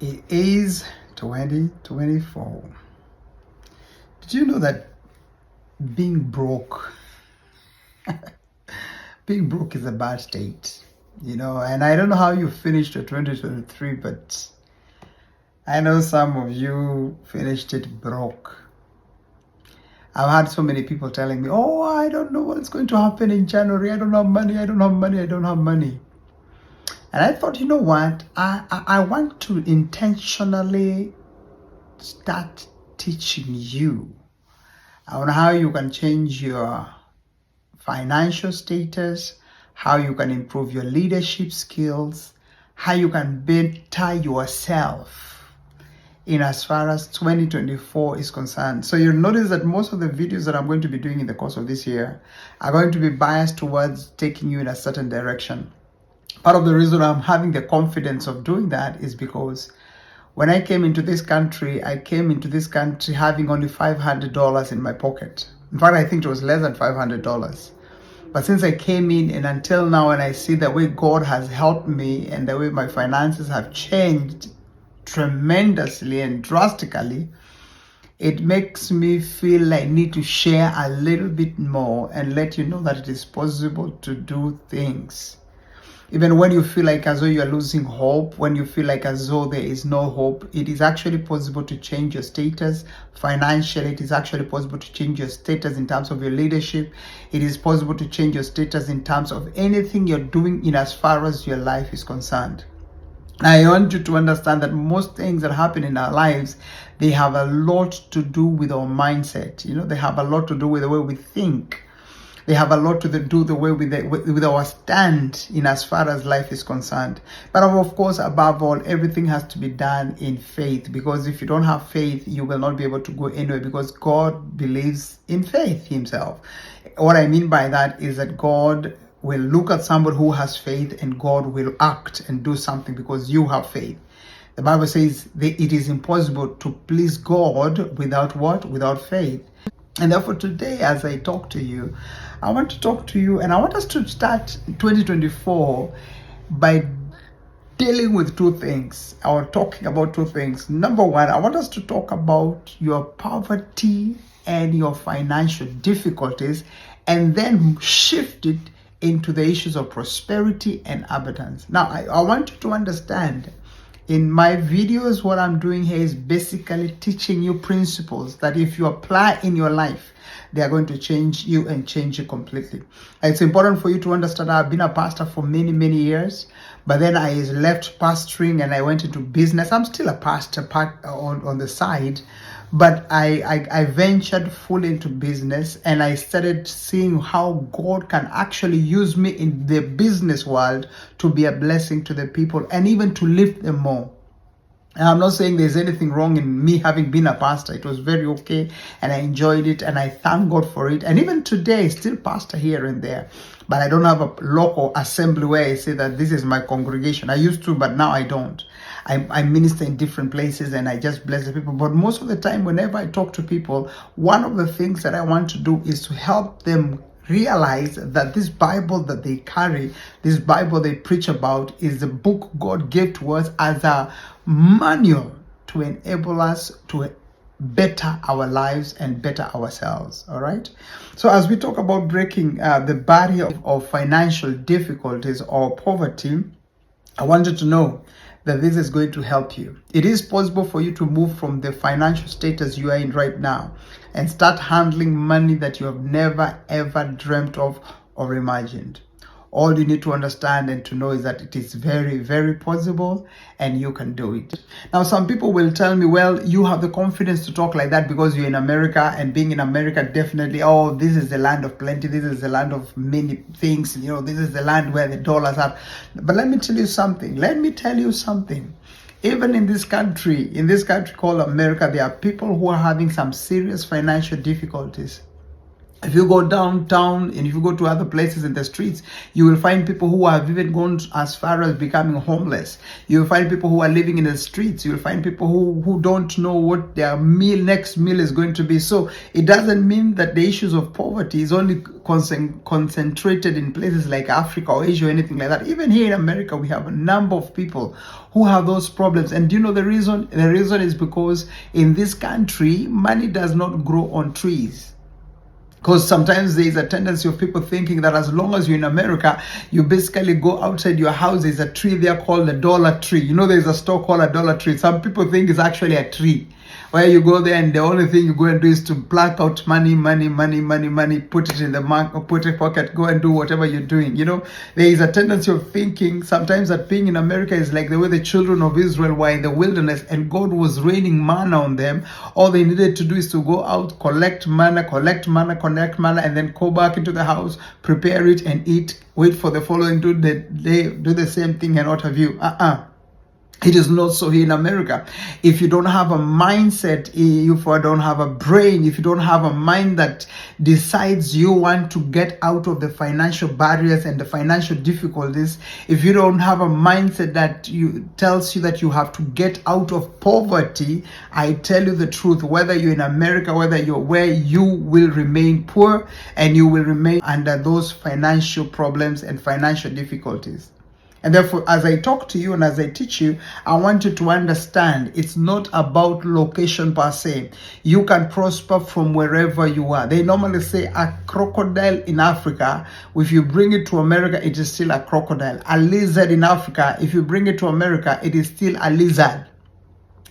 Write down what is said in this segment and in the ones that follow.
It is 2024. Did you know that being broke, being broke is a bad state? And I don't know how you finished your 2023, but I know some of you finished it broke. I've had so many people telling me, oh, I don't know what's going to happen in January. I don't have money. I don't have money. I don't have money. And I thought, you know what? I want to intentionally start teaching you on how you can change your financial status, how you can improve your leadership skills, how you can better yourself in as far as 2024 is concerned. So you'll notice that most of the videos that I'm going to be doing in the course of this year are going to be biased towards taking you in a certain direction. Part of the reason I'm having the confidence of doing that is because when I came into this country, having only $500 in my pocket. In fact, I think it was less than $500. But since I came in and until now, and I see the way God has helped me and the way my finances have changed tremendously and drastically, it makes me feel I need to share a little bit more and let you know that it is possible to do things. Even when you feel like as though you're losing hope, when you feel like as though there is no hope, it is actually possible to change your status financially. It is actually possible to change your status in terms of your leadership. It is possible to change your status in terms of anything you're doing in as far as your life is concerned. I want you to understand that most things that happen in our lives, they have a lot to do with our mindset. They have a lot to do with the way we think. They have a lot to do the way with our stand in as far as life is concerned. But of course, above all, everything has to be done in faith, because if you don't have faith, you will not be able to go anywhere, because God believes in faith himself. What I mean by that is that God will look at somebody who has faith and God will act and do something because you have faith. The Bible says that it is impossible to please God without what? Without faith. And therefore today, as I talk to you, I want to talk to you and I want us to start 2024 by dealing with two things, or talking about two things. Number one, I want us to talk about your poverty and your financial difficulties, and then shift it into the issues of prosperity and abundance. Now, I want you to understand, in my videos, what I'm doing here is basically teaching you principles that if you apply in your life, they are going to change you and change you completely. It's important for you to understand I've been a pastor for many, many years, but then I left pastoring and I went into business. I'm still a pastor on the side, but I ventured fully into business, and I started seeing how God can actually use me in the business world to be a blessing to the people and even to lift them more. And I'm not saying there's anything wrong in me having been a pastor. It was very okay and I enjoyed it and I thank God for it. And even today, I still pastor here and there. But I don't have a local assembly where I say that this is my congregation. I used to, but now I don't. I minister in different places and I just bless the people. But most of the time, whenever I talk to people, one of the things that I want to do is to help them realize that this Bible that they carry, this Bible they preach about, is the book God gave to us as a manual to enable us to better our lives and better ourselves. All right. So as we talk about breaking the barrier of financial difficulties or poverty, I want you to know that this is going to help you. It is possible for you to move from the financial status you are in right now and start handling money that you have never ever dreamt of or imagined. All you need to understand and to know is that it is very, very possible and you can do it. Now, some people will tell me, well, you have the confidence to talk like that because you're in America, and being in America, definitely, oh, this is the land of plenty. This is the land of many things. This is the land where the dollars are. But let me tell you something. Even in this country called America, there are people who are having some serious financial difficulties. If you go downtown and if you go to other places in the streets, you will find people who have even gone as far as becoming homeless. You will find people who are living in the streets. You will find people who don't know what their next meal is going to be. So it doesn't mean that the issues of poverty is only concentrated in places like Africa or Asia or anything like that. Even here in America, we have a number of people who have those problems. And do you know the reason? The reason is because in this country, money does not grow on trees. Because sometimes there is a tendency of people thinking that as long as you're in America, you basically go outside your house, there's a tree there called the Dollar Tree. You know, there's a store called a Dollar Tree. Some people think it's actually a tree, where you go there and the only thing you go and do is to pluck out money, put it in the mark, or put it in pocket, go and do whatever you're doing. You know, there is a tendency of thinking sometimes that being in America is like the way the children of Israel were in the wilderness and God was raining manna on them. All they needed to do is to go out, collect manna, and then go back into the house, prepare it and eat, wait for the following day, do the same thing and what have you. It is not so here in America. If you don't have a mindset, if you don't have a brain, if you don't have a mind that decides you want to get out of the financial barriers and the financial difficulties, if you don't have a mindset that tells you that you have to get out of poverty, I tell you the truth, whether you're in America, whether you're where, you will remain poor and you will remain under those financial problems and financial difficulties. And therefore, as I talk to you and as I teach you, I want you to understand it's not about location per se. You can prosper from wherever you are. They normally say a crocodile in Africa, if you bring it to America, it is still a crocodile. A lizard in Africa, if you bring it to America, it is still a lizard.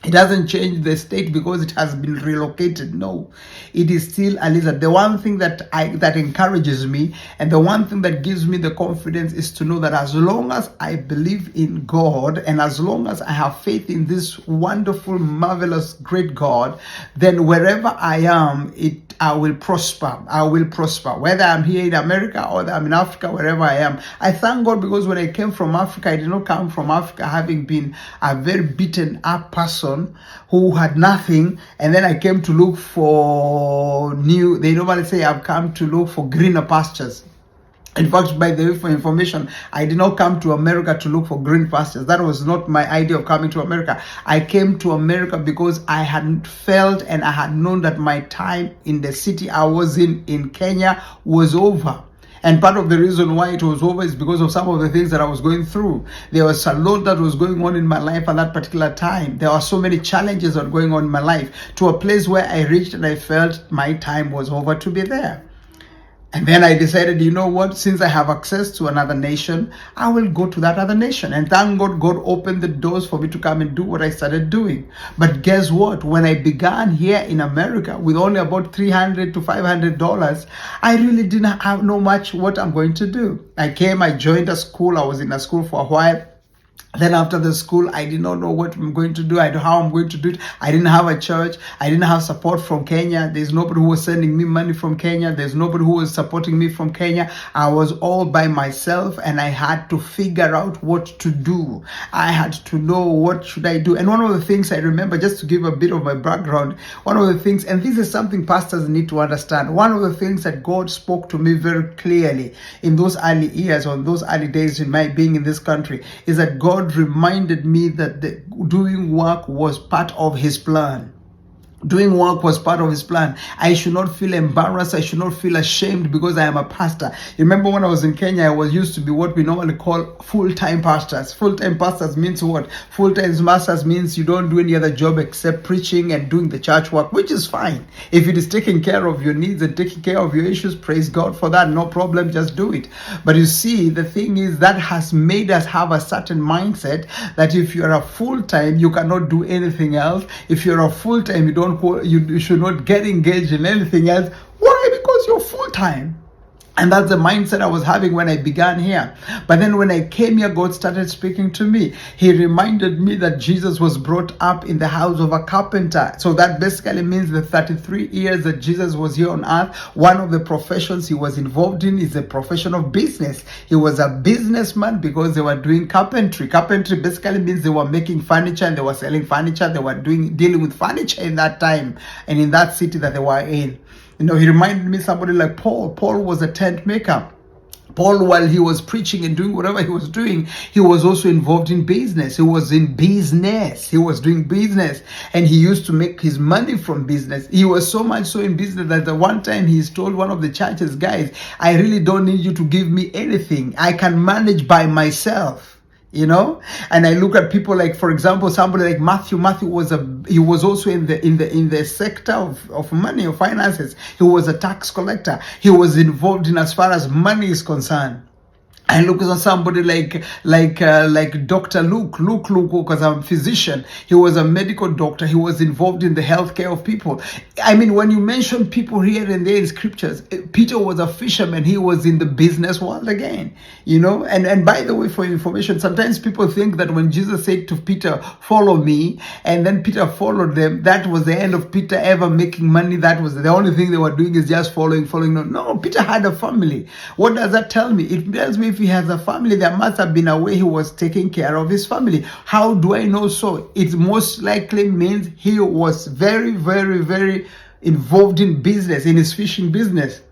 It doesn't change the state because it has been relocated. No, it is still a lizard. The one thing that encourages me and the one thing that gives me the confidence is to know that as long as I believe in God and as long as I have faith in this wonderful, marvelous, great God, then wherever I am, I will prosper. I will prosper. Whether I'm here in America or I'm in Africa, wherever I am. I thank God because when I came from Africa, I did not come from Africa having been a very beaten up person who had nothing, and then I came to look for they normally say I've come to look for greener pastures. In fact, by the way, for information, I did not come to America to look for green pastures. That was not my idea of coming to America. I came to America because I had felt and I had known that my time in the city I was in Kenya was over. And part of the reason why it was over is because of some of the things that I was going through. There was a lot that was going on in my life at that particular time. There were so many challenges that were going on in my life, to a place where I reached and I felt my time was over to be there. And then I decided, you know what, since I have access to another nation, I will go to that other nation. And thank God, God opened the doors for me to come and do what I started doing. But guess what? When I began here in America with only about $300 to $500, I really didn't know much what I'm going to do. I joined a school. I was in a school for a while. Then after the school, I did not know what I'm going to do. How I'm going to do it. I didn't have a church. I didn't have support from Kenya. There's nobody who was sending me money from Kenya. There's nobody who was supporting me from Kenya. I was all by myself and I had to figure out what to do. I had to know what should I do. And one of the things I remember, just to give a bit of my background, one of the things, and this is something pastors need to understand, one of the things that God spoke to me very clearly in those early years, or those early days in my being in this country, is that God reminded me that doing work was part of his plan. Doing work was part of his plan. I should not feel embarrassed. I should not feel ashamed because I am a pastor. You remember when I was in Kenya, I was used to be what we normally call full-time pastors. Full-time pastors means what? Full-time pastors means you don't do any other job except preaching and doing the church work, which is fine. If it is taking care of your needs and taking care of your issues, praise God for that. No problem, just do it. But you see, the thing is that has made us have a certain mindset that if you're a full-time, you cannot do anything else. If you're a full-time, you should not get engaged in anything else. Why? Because you're full-time. And that's the mindset I was having when I began here. But then when I came here, God started speaking to me. He reminded me that Jesus was brought up in the house of a carpenter. So that basically means the 33 years that Jesus was here on earth, one of the professions he was involved in is the profession of business. He was a businessman because they were doing carpentry. Carpentry basically means they were making furniture and they were selling furniture. They were dealing with furniture in that time and in that city that they were in. You know, he reminded me somebody like Paul. Paul was a tent maker. Paul, while he was preaching and doing whatever he was doing, he was also involved in business. He was in business. He was doing business, and he used to make his money from business. He was so much so in business that at one time he told one of the churches, guys, I really don't need you to give me anything. I can manage by myself. You know, and I look at people like, for example, somebody like Matthew. Matthew he was also in the sector of money or finances. He was a tax collector. He was involved in as far as money is concerned. I look at somebody like Dr. Luke was a physician. He was a medical doctor. He was involved in the healthcare of people. I mean, when you mention people here and there in scriptures, Peter was a fisherman. He was in the business world again, you know. And by the way, for information, sometimes people think that when Jesus said to Peter, follow me, and then Peter followed them, that was the end of Peter ever making money. That was the only thing they were doing is just following. No, Peter had a family. What does that tell me? It tells me if he has a family, there must have been a way he was taking care of his family. How do I know so? It most likely means he was very, very, very involved in business, in his fishing business.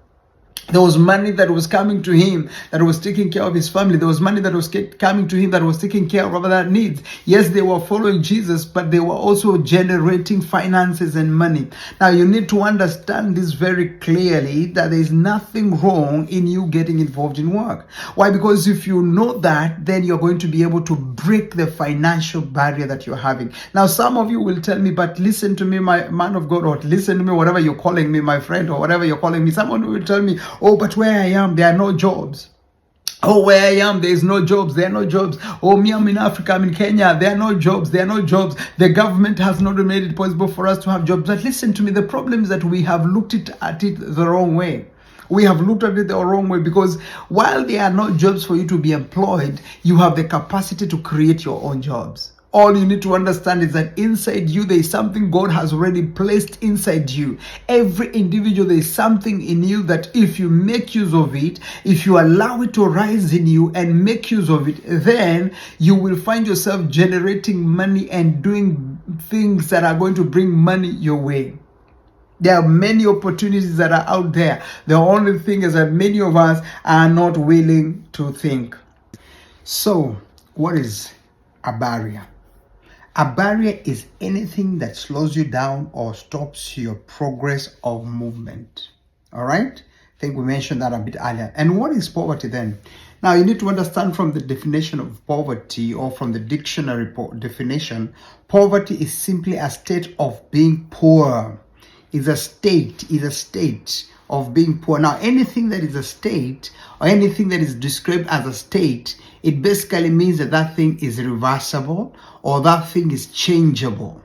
There was money that was coming to him that was taking care of his family. There was money that was coming to him that was taking care of other needs. Yes, they were following Jesus, but they were also generating finances and money. Now, you need to understand this very clearly, that there is nothing wrong in you getting involved in work. Why? Because if you know that, then you're going to be able to break the financial barrier that you're having. Now, some of you will tell me, but listen to me, my man of God, or listen to me, whatever you're calling me, my friend, or whatever you're calling me. Someone will tell me, oh, but where I am, there are no jobs. Oh, where I am, there is no jobs. There are no jobs. Oh, me, I'm in Africa, I'm in Kenya. There are no jobs. There are no jobs. The government has not made it possible for us to have jobs. But listen to me, the problem is that we have looked at it the wrong way. We have looked at it the wrong way, because while there are no jobs for you to be employed, you have the capacity to create your own jobs. All you need to understand is that inside you, there is something God has already placed inside you. Every individual, there is something in you that if you make use of it, if you allow it to rise in you and make use of it, then you will find yourself generating money and doing things that are going to bring money your way. There are many opportunities that are out there. The only thing is that many of us are not willing to think. So, what is a barrier? A barrier is anything that slows you down or stops your progress of movement. All right? I think we mentioned that a bit earlier. And what is poverty then? Now, you need to understand from the definition of poverty, or from the dictionary definition, poverty is simply a state of being poor. Is a state of being poor. Now, anything that is a state, or anything that is described as a state, it basically means that that thing is reversible, or that thing is changeable.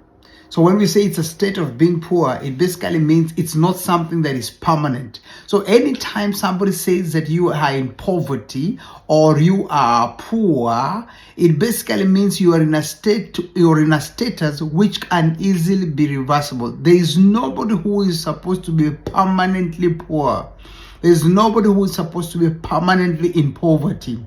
So when we say it's a state of being poor, it basically means it's not something that is permanent. So anytime somebody says that you are in poverty or you are poor, it basically means you are in a status which can easily be reversible. There is nobody who is supposed to be permanently poor. There is nobody who is supposed to be permanently in poverty.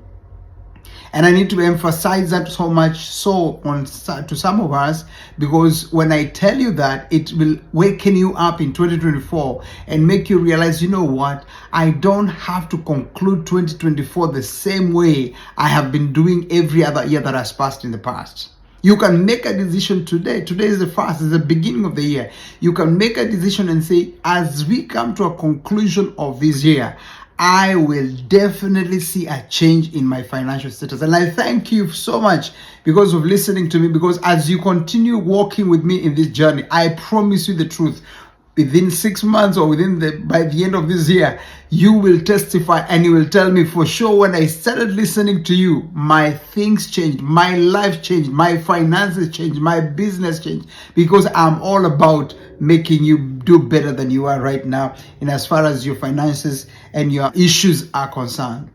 And I need to emphasize that so much so to some of us, because when I tell you that, it will waken you up in 2024 and make you realize, you know what, I don't have to conclude 2024 the same way I have been doing every other year that has passed in the past. You can make a decision today. Today is the first, is the beginning of the year. You can make a decision and say, as we come to a conclusion of this year, I will definitely see a change in my financial status. And I thank you so much because of listening to me, because as you continue walking with me in this journey, I promise you the truth. Within 6 months or by the end of this year, you will testify and you will tell me for sure, when I started listening to you, my things changed, my life changed, my finances changed, my business changed, because I'm all about making you do better than you are right now in as far as your finances and your issues are concerned.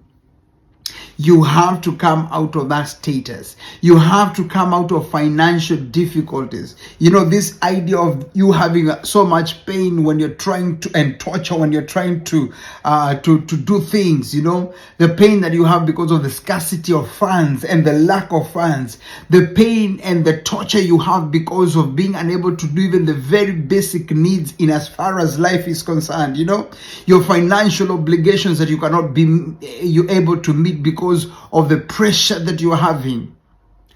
You have to come out of that status. You have to come out of financial difficulties. You know, this idea of you having so much pain when you're trying to, and torture when you're trying to do things, you know, the pain that you have because of the scarcity of funds and the lack of funds, the pain and the torture you have because of being unable to do even the very basic needs in as far as life is concerned. You know, your financial obligations that you cannot be you able to meet because of the pressure that you're having.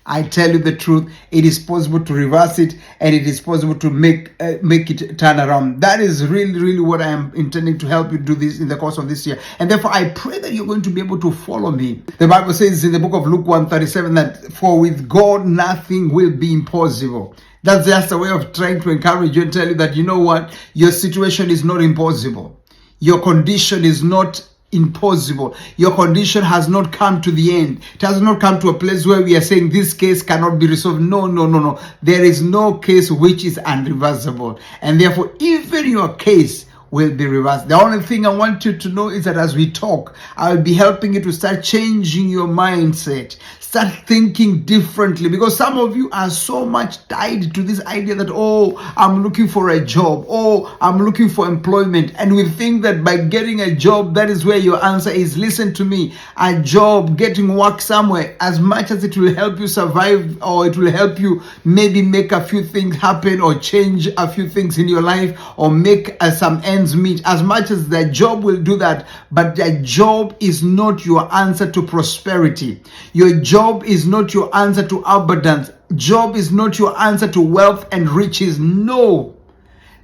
I tell you the truth, it is possible to reverse it, and it is possible to make it turn around. That is really what I am intending to help you do this in the course of this year. And therefore, I pray that you're going to be able to follow me. The Bible says in the book of Luke 1:37 that for with God nothing will be impossible. That's just a way of trying to encourage you and tell you that, you know what, your situation is not impossible. Your condition is not impossible. Your condition has not come to the end. It has not come to a place where we are saying this case cannot be resolved. No. There is no case which is unreversible. And therefore, even your case will be reversed. The only thing I want you to know is that as we talk, I'll be helping you to start changing your mindset. Start thinking differently, because some of you are so much tied to this idea that, oh, I'm looking for a job, oh, I'm looking for employment, and we think that by getting a job, that is where your answer is. Listen to me, a job, getting work somewhere, as much as it will help you survive, or it will help you maybe make a few things happen or change a few things in your life or make some ends meet, as much as the job will do that, but the job is not your answer to prosperity. Your job is not your answer to abundance. Job is not your answer to wealth and riches. No.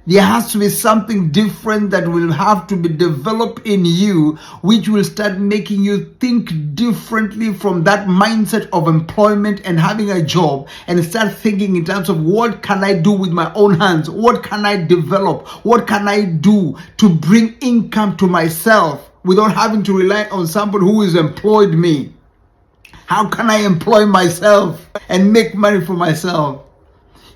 There has to be something different that will have to be developed in you, which will start making you think differently from that mindset of employment and having a job, and start thinking in terms of what can I do with my own hands? What can I develop? What can I do to bring income to myself without having to rely on somebody who has employed me? How can I employ myself and make money for myself?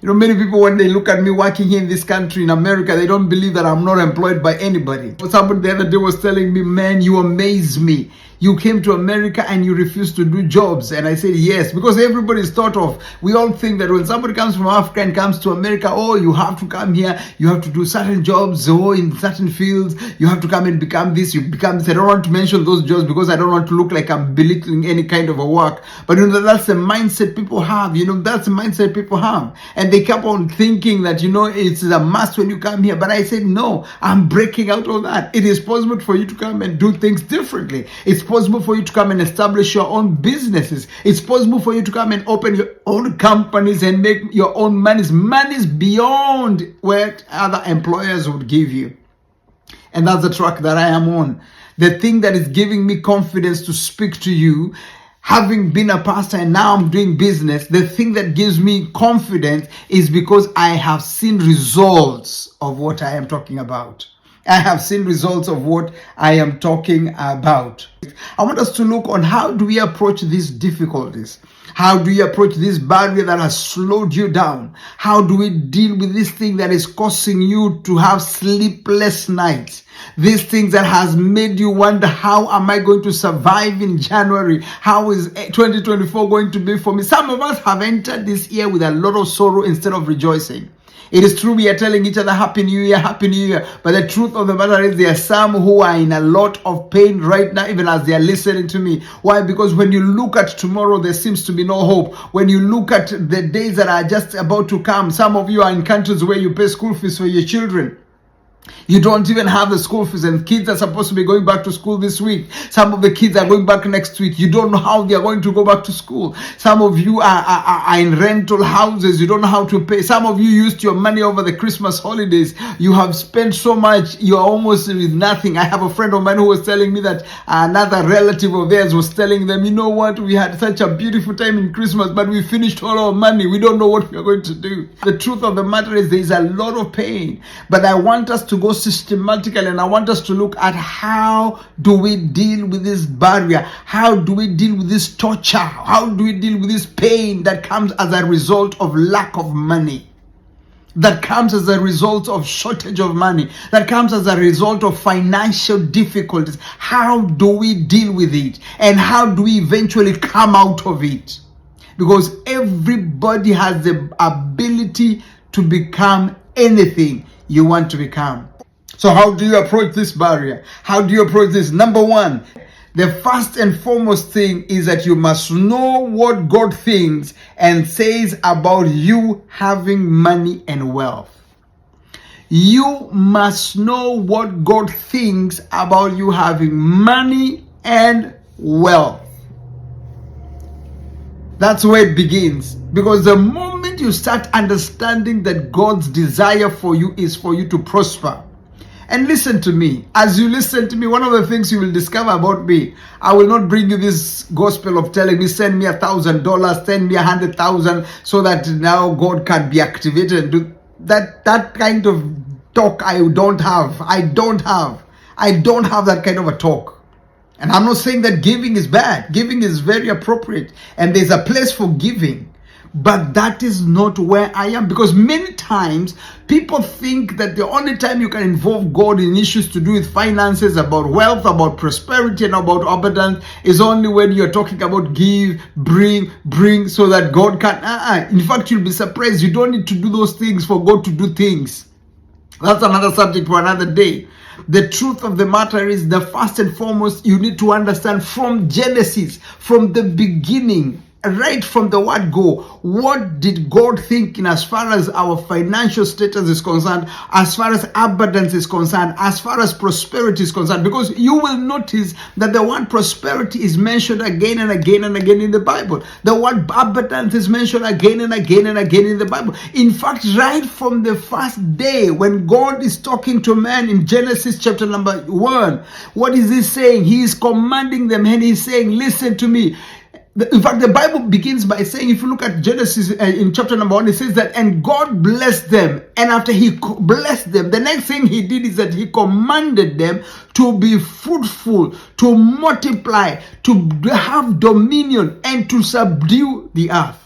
You know, many people, when they look at me working here in this country, in America, they don't believe that I'm not employed by anybody. Somebody the other day was telling me, man, you amaze me. You came to America and you refused to do jobs. And I said, yes, because everybody's thought of, we all think that when somebody comes from Africa and comes to America, oh, you have to come here, you have to do certain jobs, oh, in certain fields, you have to come and become this, you become this. I don't want to mention those jobs because I don't want to look like I'm belittling any kind of a work. But you know, that's the mindset people have. You know, that's the mindset people have. And they kept on thinking that, you know, it's a must when you come here. But I said, no, I'm breaking out of that. It is possible for you to come and do things differently. It's possible for you to come and establish your own businesses. It's possible for you to come and open your own companies and make your own monies beyond what other employers would give you. And that's the track that I am on. The thing that is giving me confidence to speak to you, having been a pastor and now I'm doing business, the thing that gives me confidence is because I have seen results of what I am talking about. I have seen results of what I am talking about. I want us to look on how do we approach these difficulties? How do you approach this barrier that has slowed you down? How do we deal with this thing that is causing you to have sleepless nights? These things that has made you wonder, how am I going to survive in January? How is 2024 going to be for me? Some of us have entered this year with a lot of sorrow instead of rejoicing. It is true we are telling each other Happy New Year, Happy New Year. But the truth of the matter is there are some who are in a lot of pain right now, even as they are listening to me. Why? Because when you look at tomorrow, there seems to be no hope. When you look at the days that are just about to come, some of you are in countries where you pay school fees for your children. You don't even have the school fees, and kids are supposed to be going back to school this week. Some of the kids are going back next week. You don't know how they are going to go back to school. Some of you are in rental houses. You don't know how to pay. Some of you used your money over the Christmas holidays. You have spent so much, you're almost with nothing. I have a friend of mine who was telling me that another relative of theirs was telling them, you know what, we had such a beautiful time in Christmas, but we finished all our money. We don't know what we are going to do. The truth of the matter is there is a lot of pain, but I want us to go systematically, and I want us to look at how do we deal with this barrier, how do we deal with this torture, how do we deal with this pain that comes as a result of lack of money. that comes as a result of shortage of money, that comes as a result of financial difficulties. How do we deal with it? And how do we eventually come out of it? Because everybody has the ability to become anything you want to become. So how do you approach this barrier? How do you approach this? Number one, the first and foremost thing is that you must know what God thinks and says about you having money and wealth. You must know what God thinks about you having money and wealth. That's where it begins. Because the moment you start understanding that God's desire for you is for you to prosper. And listen to me. As you listen to me, one of the things you will discover about me, I will not bring you this gospel of telling me, send me $1,000, send me 100,000, so that now God can be activated. That kind of talk I don't have. I don't have that kind of a talk. And I'm not saying that giving is bad. Giving is very appropriate. And there's a place for giving. But that is not where I am. Because many times people think that the only time you can involve God in issues to do with finances, about wealth, about prosperity, and about abundance is only when you're talking about give, bring, so that God can. In fact, you'll be surprised. You don't need to do those things for God to do things. That's another subject for another day. The truth of the matter is that first and foremost, you need to understand from Genesis, from the beginning, right from the word go, what did God think in as far as our financial status is concerned, as far as abundance is concerned, as far as prosperity is concerned? Because you will notice that the word prosperity is mentioned again and again and again in the Bible. The word abundance is mentioned again and again and again in the Bible. In fact, right from the first day when God is talking to man in Genesis chapter number 1, what is he saying? He is commanding them and he's saying, listen to me. In fact, the Bible begins by saying, if you look at Genesis in chapter number 1, it says that, and God blessed them. And after he blessed them, the next thing he did is that he commanded them to be fruitful, to multiply, to have dominion, and to subdue the earth.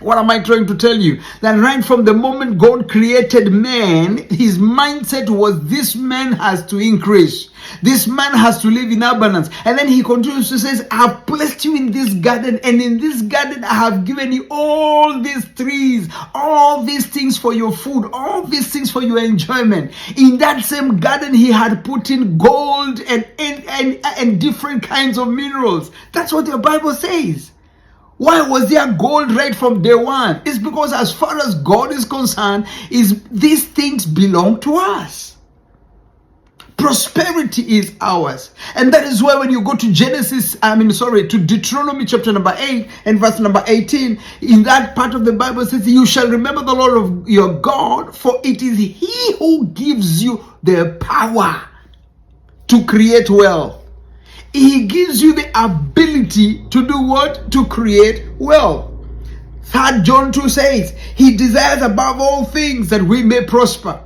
What am I trying to tell you? That right from the moment God created man, his mindset was this man has to increase. This man has to live in abundance. And then he continues to say, I have placed you in this garden, and in this garden I have given you all these trees, all these things for your food, all these things for your enjoyment. In that same garden he had put in gold and different kinds of minerals. That's what the Bible says. Why was there gold right from day one? It's because as far as God is concerned, these things belong to us. Prosperity is ours. And that is why when you go to to Deuteronomy chapter number 8 and verse number 18, in that part of the Bible says, you shall remember the Lord of your God, for it is he who gives you the power to create wealth. He gives you the ability to do what? To create wealth. 3 John 2 says, he desires above all things that we may prosper.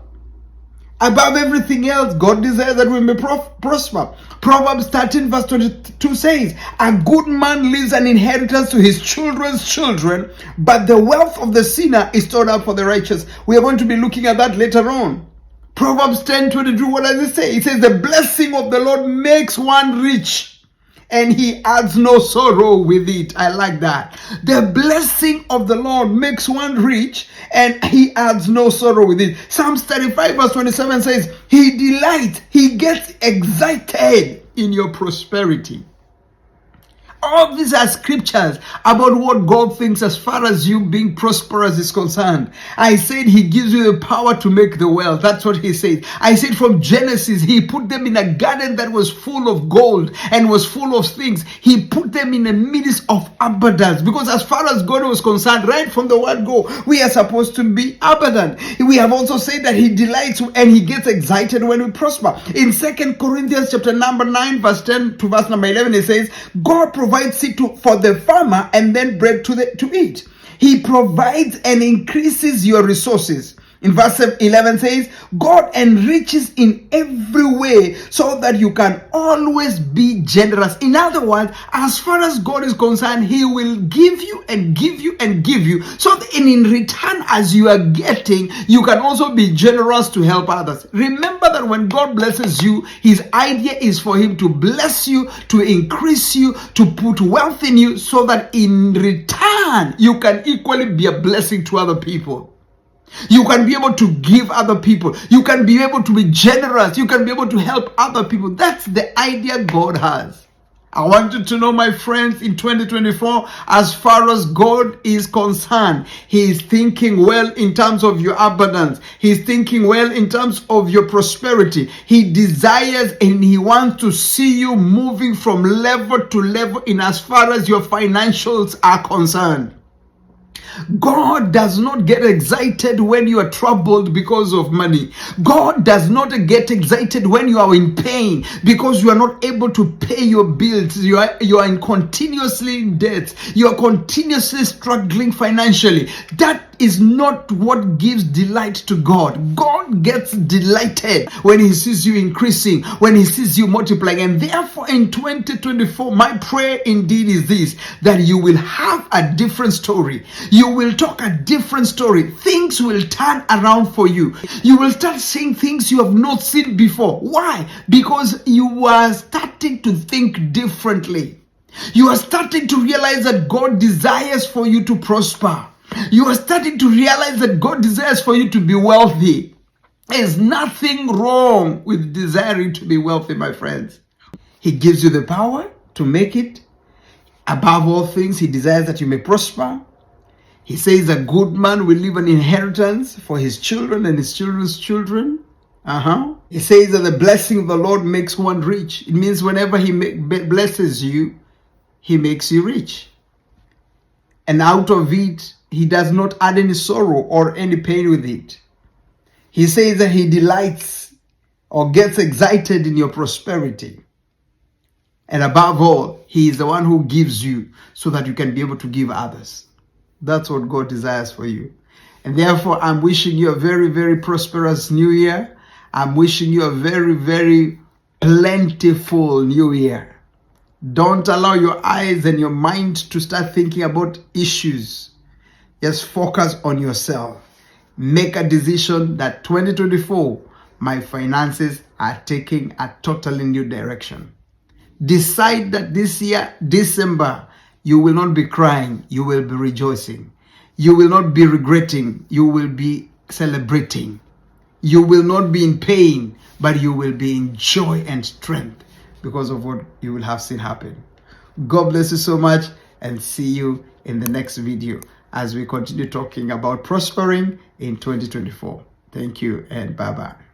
Above everything else, God desires that we may prosper. Proverbs 13 verse 22 says, a good man leaves an inheritance to his children's children, but the wealth of the sinner is stored up for the righteous. We are going to be looking at that later on. Proverbs 10:22, what does it say? It says, the blessing of the Lord makes one rich, and he adds no sorrow with it. I like that. The blessing of the Lord makes one rich, and he adds no sorrow with it. Psalms 35 verse 27 says, he delights, he gets excited in your prosperity. All these are scriptures about what God thinks as far as you being prosperous is concerned. I said he gives you the power to make the wealth. That's what he said. I said from Genesis, he put them in a garden that was full of gold and was full of things. He put them in the midst of abundance. Because as far as God was concerned, right from the word go, we are supposed to be abundant. We have also said that he delights and he gets excited when we prosper. In 2 Corinthians chapter number 9 verse 10 to verse number 11, it says, God provides seed for the farmer and then bread to eat. He provides and increases your resources. In verse 11 says, God enriches in every way so that you can always be generous. In other words, as far as God is concerned, He will give you and give you and give you. So that in return, as you are getting, you can also be generous to help others. Remember that when God blesses you, His idea is for Him to bless you, to increase you, to put wealth in you, so that in return, you can equally be a blessing to other people. You can be able to give other people. You can be able to be generous. You can be able to help other people. That's the idea God has. I want you to know, my friends, in 2024, as far as God is concerned, He is thinking well in terms of your abundance. He's thinking well in terms of your prosperity. He desires and He wants to see you moving from level to level in as far as your financials are concerned. God does not get excited when you are troubled because of money. God does not get excited when you are in pain because you are not able to pay your bills. You are in continuously in debt. You are continuously struggling financially. That is not what gives delight to God. God gets delighted when He sees you increasing, when He sees you multiplying. And therefore in 2024, my prayer indeed is this, that you will have a different story. You will talk a different story. Things will turn around for you. You will start seeing things you have not seen before. Why? Because you are starting to think differently. You are starting to realize that God desires for you to prosper. You are starting to realize that God desires for you to be wealthy. There's nothing wrong with desiring to be wealthy, my friends. He gives you the power to make it. Above all things, He desires that you may prosper. He says a good man will leave an inheritance for his children and his children's children. He says that the blessing of the Lord makes one rich. It means whenever He blesses you, He makes you rich. And out of it, He does not add any sorrow or any pain with it. He says that He delights or gets excited in your prosperity. And above all, He is the one who gives you so that you can be able to give others. That's what God desires for you. And therefore, I'm wishing you a very, very prosperous new year. I'm wishing you a very, very plentiful new year. Don't allow your eyes and your mind to start thinking about issues. Just focus on yourself. Make a decision that 2024, my finances are taking a totally new direction. Decide that this year, December, you will not be crying, you will be rejoicing. You will not be regretting, you will be celebrating. You will not be in pain, but you will be in joy and strength because of what you will have seen happen. God bless you so much, and see you in the next video as we continue talking about prospering in 2024. Thank you and bye-bye.